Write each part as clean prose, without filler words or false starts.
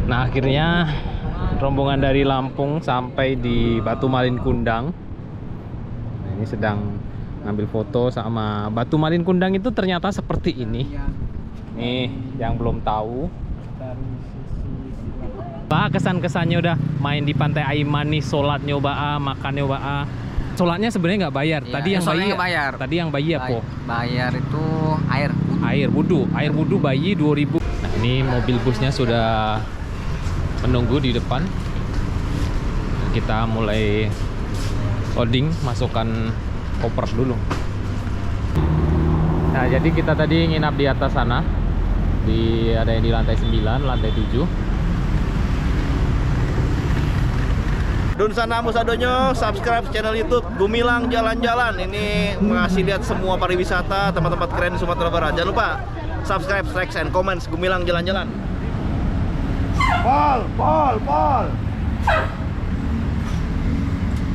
Nah, akhirnya rombongan dari Lampung sampai di Batu Malin Kundang. Nah, ini sedang ngambil foto sama Batu Malin Kundang. Itu ternyata seperti ini. Nih, yang belum tahu. Pak, kesan-kesannya udah main di Pantai Aiman nih, sholat nyoba, makan nyoba. Sholatnya sebenarnya nggak bayar. Iya, Tadi yang bayi. bayar. Tadi yang bayi apa? Bayar itu air. Air wudhu bayi 2000. Nah, ini mobil busnya sudah menunggu di depan. Kita mulai loading, masukkan koper dulu. Nah, jadi kita tadi nginap di atas sana. Ada yang di lantai 9, lantai 7. Dun sana musadonyo, subscribe channel YouTube Gumilang Jalan-Jalan. Ini mengasih lihat semua pariwisata, tempat-tempat keren di Sumatera Barat. Jangan lupa subscribe, like, and comments Gumilang Jalan-Jalan. Pol.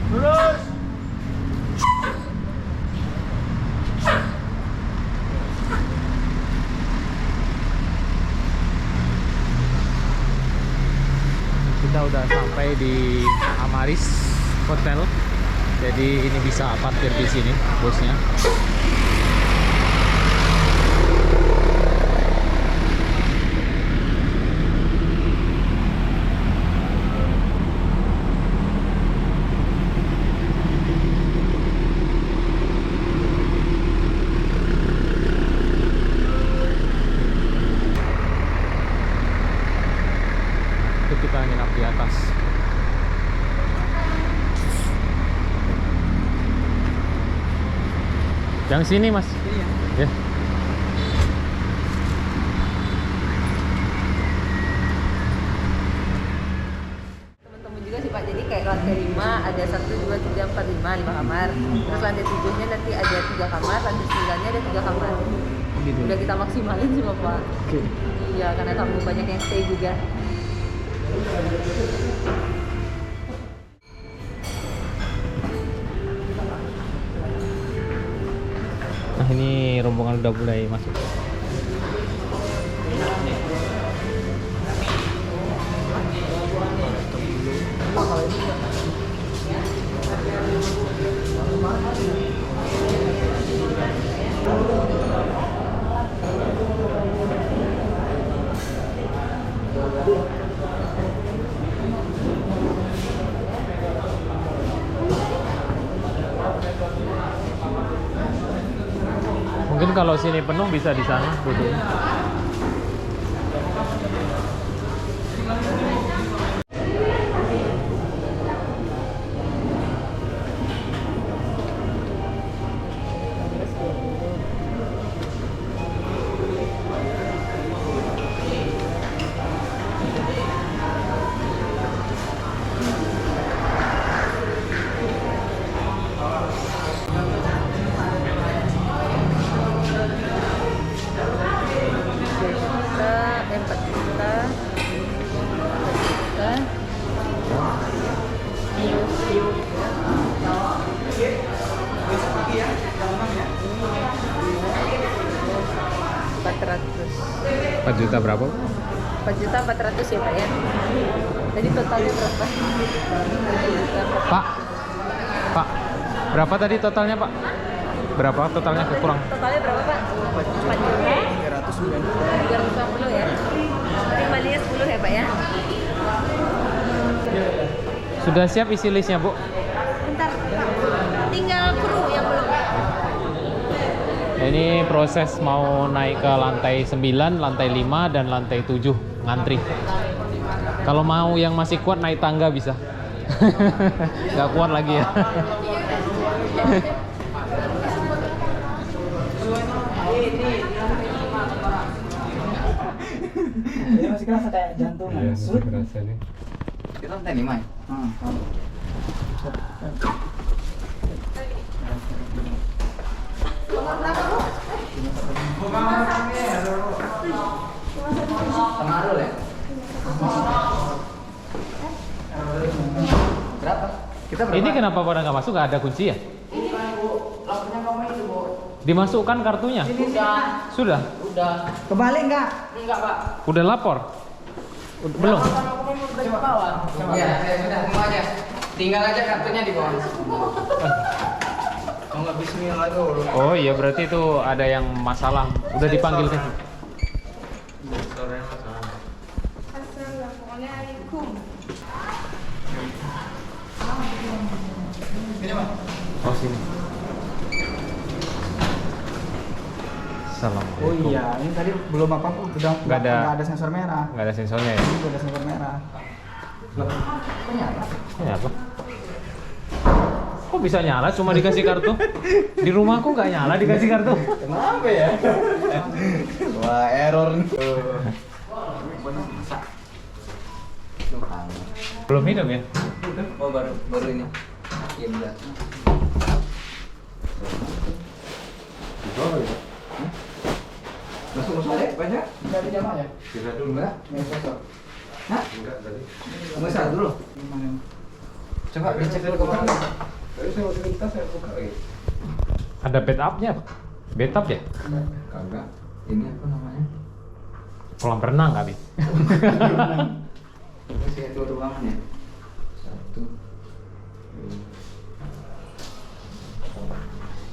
Terus. Kita udah sampai di Amaris Hotel. Jadi ini bisa parkir di sini busnya. Kita nginap di atas. Yang sini, Mas. Iya. Ya. Teman-teman juga sih Pak, jadi kayak lantai 5 ada 1, 2, 3, 4, 5 kamar. Terus lantai 7-nya nanti ada 3 kamar, lantai 9-nya ada 3 kamar. Gitu. Udah kita maksimalin semua Pak. Oke. Iya, karena tamu banyak yang stay juga. Nah, ini rombongan udah mulai masuk. Mungkin kalau sini penuh bisa di sana duduknya. Empat juta berapa? 4.400.000 ya Pak ya. Tadi totalnya berapa? 4.400.000. Pak, berapa tadi totalnya Pak? Berapa totalnya kekurang? Totalnya berapa Pak? 4.390 ya. Tadi kembalinya 10 ya Pak ya. Sudah siap isi listnya Bu? Bentar Pak, tinggal kru yang belum. Ini proses mau naik ke lantai 9, lantai 5, dan lantai 7 ngantri. Kalau mau yang masih kuat naik tangga bisa. Nggak kuat lagi ya. Ini masih kerasa kayak jantung. Iya, masih kerasa nih. Kita lantai 5 ya? Pengaruh ya? Berapa? Kita berapa? Ini kenapa pada nggak masuk? Nggak ada kunci ya? Ini kan Bu, laporannya kamu itu Bu. Dimasukkan kartunya? Sudah. Sudah? Udah. Kebalik nggak? Enggak Pak. Udah lapor? Belum. Iya, saya sudah semua aja. Tinggal aja kartunya di bawah. Oh, nggak bismillah dulu. Oh iya, berarti itu ada yang masalah. Udah dipanggil kan? Assalamualaikum. Ini mah. Oh sini. Assalamualaikum. Oh iya, ini tadi belum apa-apa, udah Nggak ada. nggak ada sensor merah. Nggak ada sensornya ya? Ini udah ada sensor merah. Ini apa? Kok bisa nyala cuma dikasih kartu? Di rumahku nggak nyala dikasih kartu. Kenapa ya? Wah, error nih. Belum minum ya? Oh, baru ini. Iya, bisa. Masuk aja, banyak? Enggak ada jamaah ya? Tidak dulu, enggak? Enggak sosok. Hah? Enggak tadi. Enggak dulu. Coba dicek dulu kemana. Tadi saya masuk ke tas, saya buka lagi. Ada backup-nya? Backup ya? Kagak. Ini apa namanya? Kolam renang kali. Ini sih dua ruangan ya? Satu.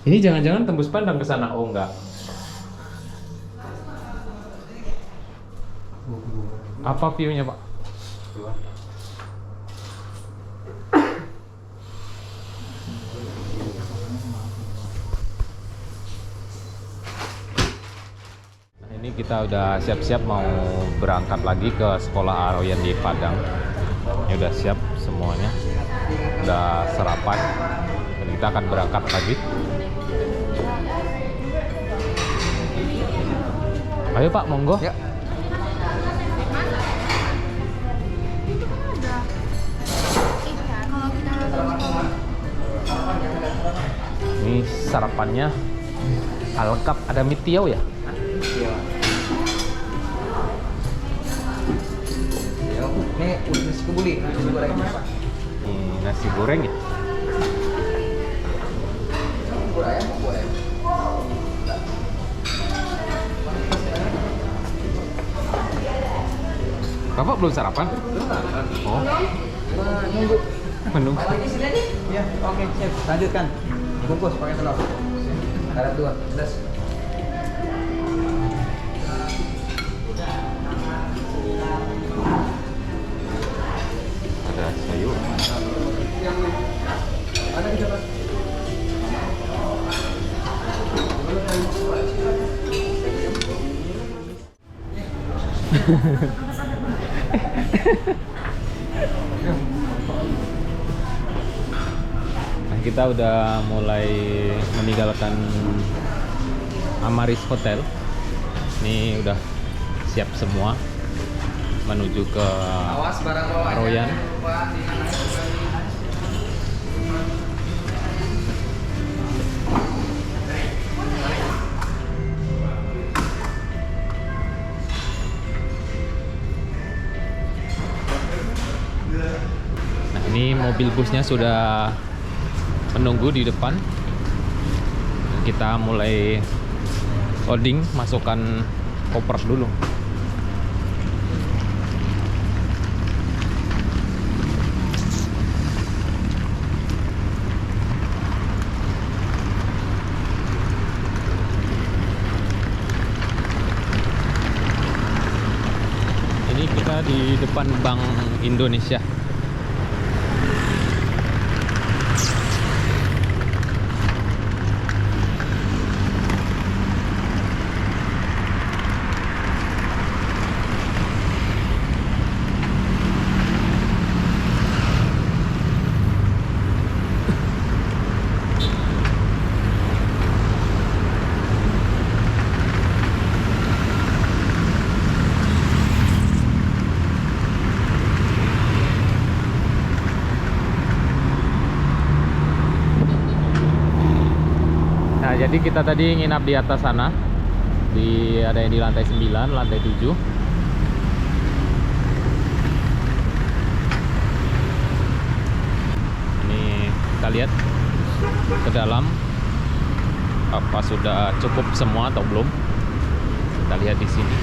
Ini jangan-jangan tembus pandang ke sana? Oh enggak. Apa view-nya, Pak? Nah, ini kita udah siap-siap mau berangkat lagi ke sekolah Aroyan di Padang. Ini udah siap semuanya. Udah sarapan. Dan kita akan berangkat lagi. Ayo Pak, monggo. Ya. Ini sarapannya lengkap, ada mie tiaw ya? Iya. Ini nasi kebuli, nasi goreng. Ini nasi goreng ya? Bubur ayam, bubur ayam. Bapak belum sarapan? Oh, Nunggu. menunggu. Lagi sini nih? Iya, oke, siap. Lanjutkan. Bungkus pakai telur. Ada 2, pedas. Ada sayur. Ada di atas. Nah, kita udah mulai meninggalkan Amaris Hotel. Ini udah siap semua menuju ke Awas barang bawaan. Aroyan. Nah, ini mobil busnya sudah menunggu di depan. Kita mulai loading, masukkan koper dulu. Ini kita di depan Bank Indonesia. Nah, jadi kita tadi nginap di atas sana. Ada yang di lantai 9, lantai 7. Ini kita lihat ke dalam apa sudah cukup semua atau belum. Kita lihat di sini.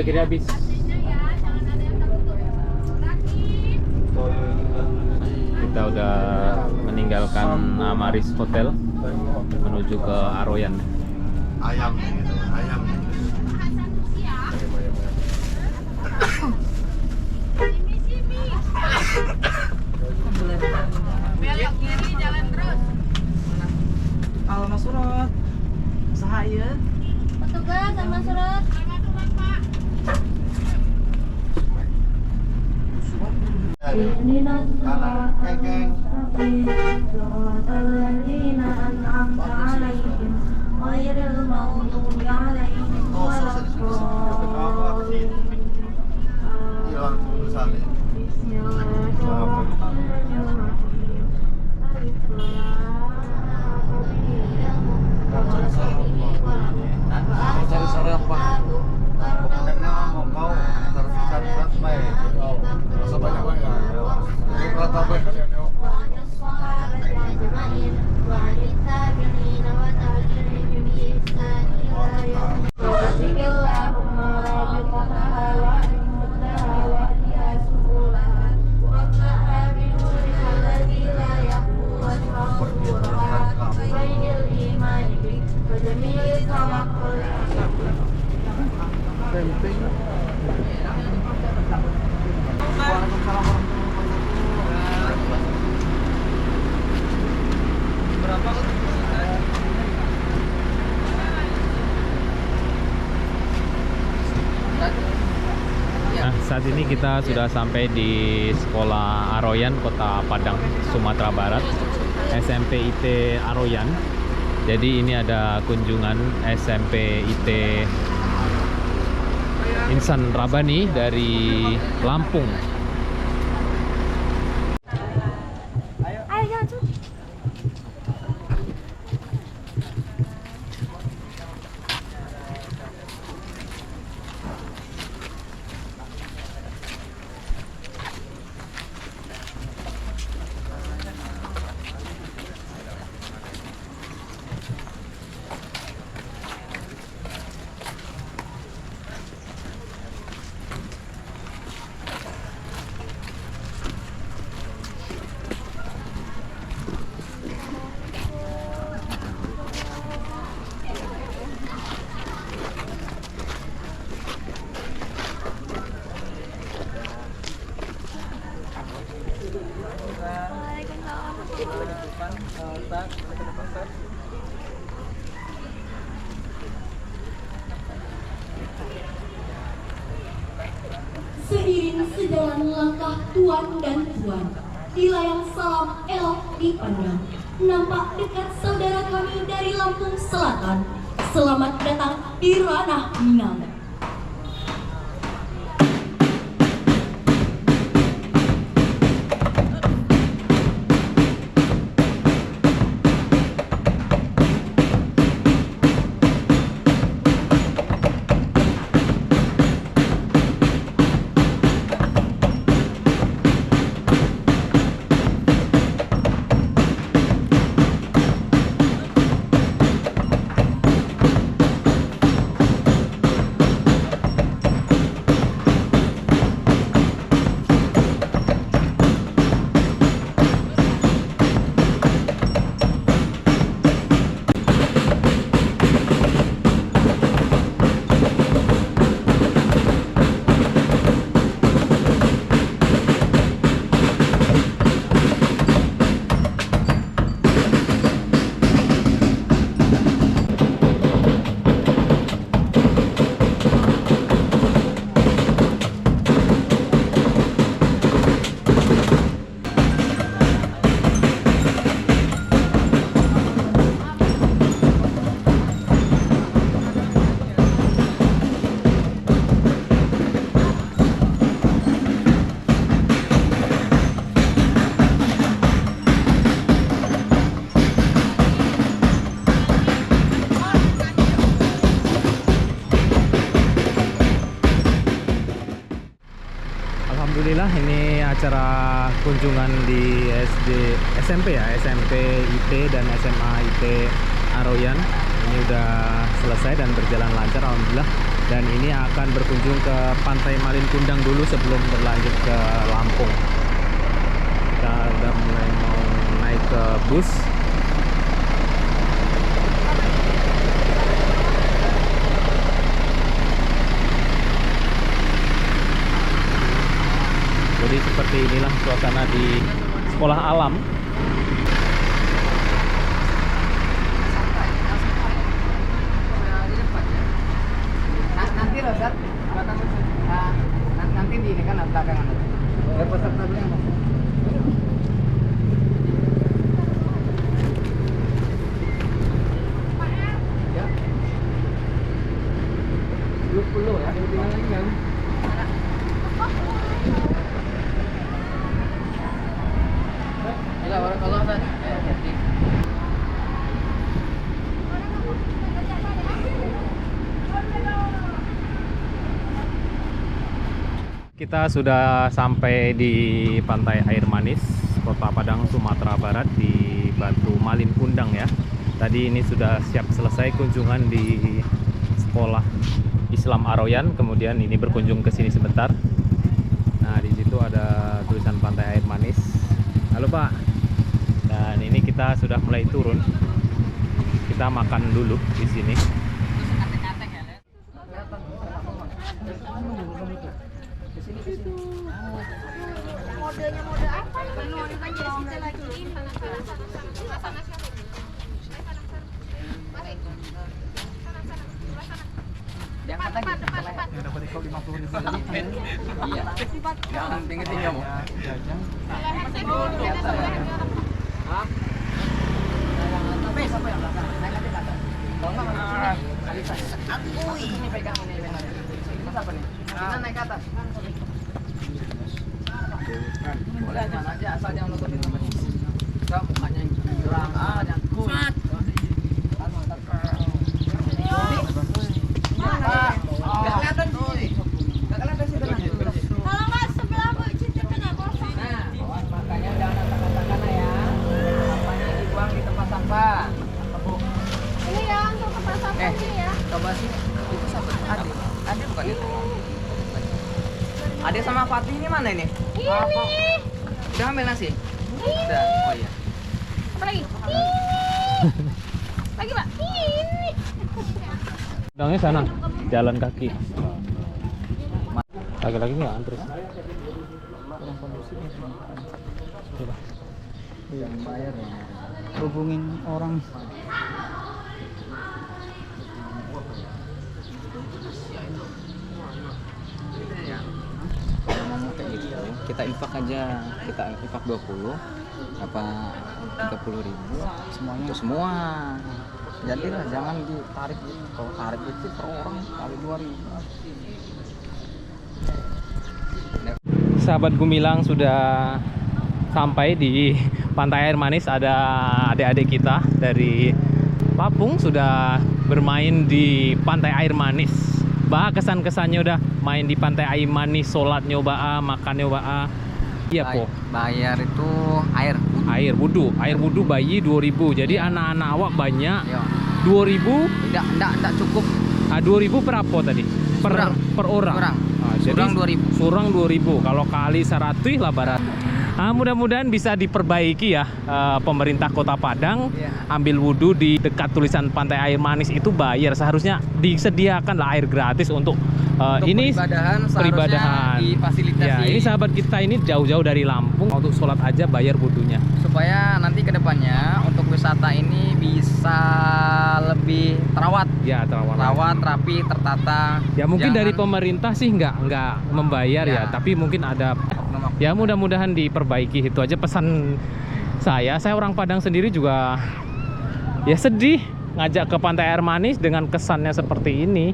kiri habis. Kita udah meninggalkan Amaris Hotel menuju ke Aroyan. Ayam, ayam. Belok kiri jalan terus. Alamat surat. Sahaya. Petugas sama surat. Hilang tulisannya. Cari sore apa? Pokoknya mau kau terus baik. Masa banyak banyak. Berapa banyak kalian yuk? Nah, saat ini kita sudah sampai di Sekolah Aroyan, Kota Padang, Sumatera Barat, SMP IT Aroyan. Jadi ini ada kunjungan SMP IT Insan Rabani dari Lampung. Seiring sejalan langkah tuan dan puan, di layang salam elok dipandang. Nampak dekat saudara kami dari Lampung Selatan. Selamat datang di ranah Minang. Alhamdulillah ini acara kunjungan di SMP ya, SMP IT dan SMA IT Aroyan ini udah selesai dan berjalan lancar alhamdulillah. Dan ini akan berkunjung ke Pantai Malin Kundang dulu sebelum berlanjut ke Lampung. Kita udah mulai mau naik ke bus. Jadi seperti inilah suasana di sekolah alam. Nanti Rosat, nanti di ini kan belakangan. Ya peserta dulu yang mau. Ya. 20 ya, tinggal lagi kan. Ya, kalau apa? Kita sudah sampai di Pantai Air Manis, Kota Padang, Sumatera Barat, di Batu Malin Kundang ya. Tadi ini sudah siap selesai kunjungan di sekolah Islam Aroyan, kemudian ini berkunjung ke sini sebentar. Nah, di situ ada tulisan Pantai Air Manis. Halo Pak. Dan ini kita sudah mulai turun. Kita makan dulu di sini. Modenya mode apa ini? Kan jadi kita lagi Yang dapat diskon 50.000. Iya. Yang tinggi-tinggi mau. Hah? Sampai yang belakang. Naik ke atas. Kalau enggak Alisa. Ini pegang ini. Itu apa nih? Kita naik ke atas. Boleh mana aja asal jangan nutupin namanya. Kita mukanya yang girang, jangan kuat. Nggak kelihatan di sini. Nggak kelihatan sih tenang. kalau nggak sebelah Bu Cinta kena kosong. Nah, makanya jangan angkat-angkat ya. Sampahnya dibuang di tempat sampah. Bu. Ini ya untuk tempat sampah sini ya. Coba sih. Itu siapa? Ade bukan itu? Ade sama Fatih ini mana ini? Ini. Udah ambil nasi? Udah. Oh iya. Apa lagi? Lagi Pak. Ini. Kundangnya sana, jalan kaki. Lagi-lagi nggak antri. Coba. Yang bayar ya. Hubungin orang. Kayak gitu. Kita infak aja, kita infak 20 apa 30.000 semuanya untuk semua. Jadilah jangan ditarik gitu. Kalau tarik itu per orang kali 2.000. Sahabat Gumilang sudah sampai di Pantai Air Manis. Ada adik-adik kita dari Lampung sudah bermain di Pantai Air Manis. Kesan-kesannya udah main di Pantai Air Manis, sholat nyoba, makan nyoba. Iya po. Bayar itu air. Air wudhu bayi 2.000. Jadi anak-anak awak banyak. Iya. 2.000. Enggak cukup. 2.000 per apa tadi? Per orang. Jadi surang 2.000. Kalau kali 100 lah barat. Mudah-mudahan bisa diperbaiki ya pemerintah Kota Padang. Ambil wudhu di dekat tulisan Pantai Air Manis itu bayar. Seharusnya disediakan lah air gratis untuk ini peribadahan difasilitasi. Ya, ini sahabat kita ini jauh-jauh dari Lampung untuk sholat aja bayar wudhunya. Supaya nanti kedepannya untuk wisata ini bisa lebih terawat. Ya, terawat, rapi, tertata. Ya mungkin dari pemerintah sih nggak membayar ya, tapi mungkin ada. Ya mudah-mudahan diperbaiki. Itu aja pesan saya. Saya orang Padang sendiri juga ya sedih ngajak ke Pantai Air Manis dengan kesannya seperti ini.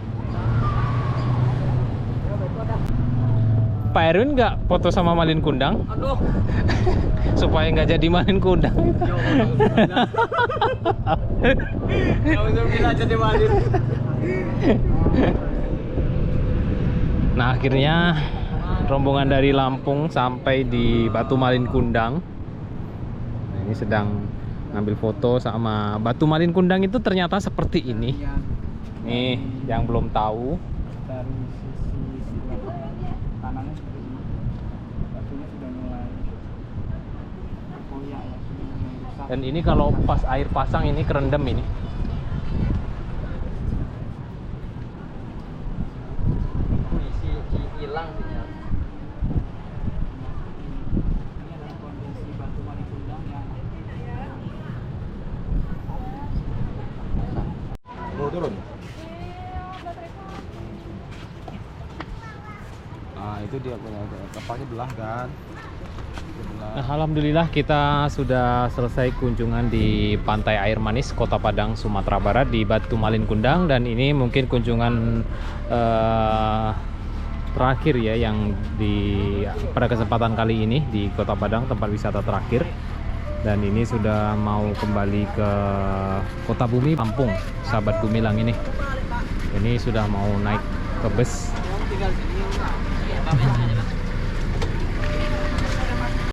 Pak Erwin nggak foto sama Malin Kundang? Aduh. Supaya nggak jadi Malin Kundang. Jadi Malin. Nah, akhirnya rombongan dari Lampung sampai di Batu Malin Kundang. Nah, ini sedang ngambil foto sama Batu Malin Kundang. Itu ternyata seperti ini. Nih yang belum tahu, Dan ini kalau pas air pasang ini kerendam ini. Hilang sinyal. Turun. Nah, itu dia kapalnya belah kan. Nah, alhamdulillah kita sudah selesai kunjungan di Pantai Air Manis Kota Padang, Sumatera Barat di Batu Malin Kundang, dan ini mungkin kunjungan terakhir ya yang pada kesempatan kali ini di Kota Padang, tempat wisata terakhir. Dan ini sudah mau kembali ke Kota Bumi, Lampung, sahabat Gumilang ini. Ini sudah mau naik ke bus. Tinggal sini.